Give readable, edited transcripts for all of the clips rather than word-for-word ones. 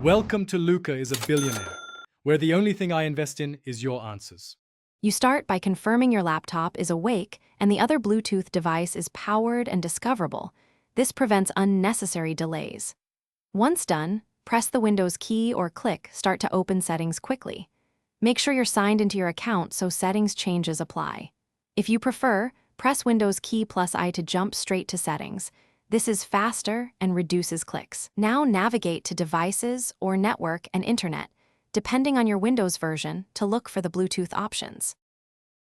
Welcome to Luca is a Billionaire, where the only thing I invest in is your answers. You start by confirming your laptop is awake and the other Bluetooth device is powered and discoverable. This prevents unnecessary delays. Once done, press the Windows key or click Start to open settings quickly. Make sure you're signed into your account so settings changes apply. If you prefer, press Windows key plus I to jump straight to settings. This is faster and reduces clicks. Now navigate to Devices or Network and Internet, depending on your Windows version, to look for the Bluetooth options.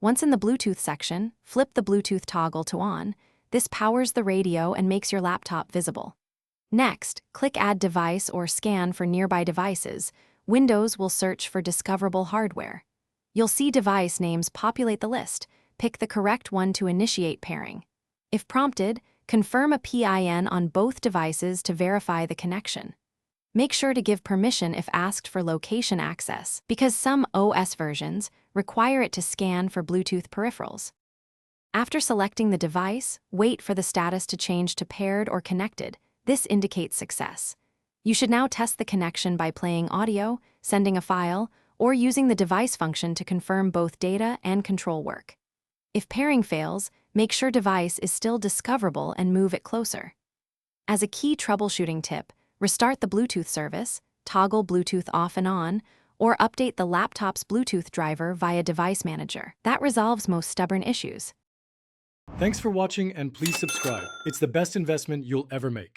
Once in the Bluetooth section, flip the Bluetooth toggle to on. This powers the radio and makes your laptop visible. Next, click Add Device or Scan for nearby devices. Windows will search for discoverable hardware. You'll see device names populate the list. Pick the correct one to initiate pairing. If prompted, confirm a PIN on both devices to verify the connection. Make sure to give permission if asked for location access, because some OS versions require it to scan for Bluetooth peripherals. After selecting the device, wait for the status to change to paired or connected. This indicates success. You should now test the connection by playing audio, sending a file, or using the device function to confirm both data and control work. If pairing fails, make sure device is still discoverable and move it closer. As a key troubleshooting tip, restart the Bluetooth service, toggle Bluetooth off and on, or update the laptop's Bluetooth driver via Device Manager. That resolves most stubborn issues. Thanks for watching and please subscribe. It's the best investment you'll ever make.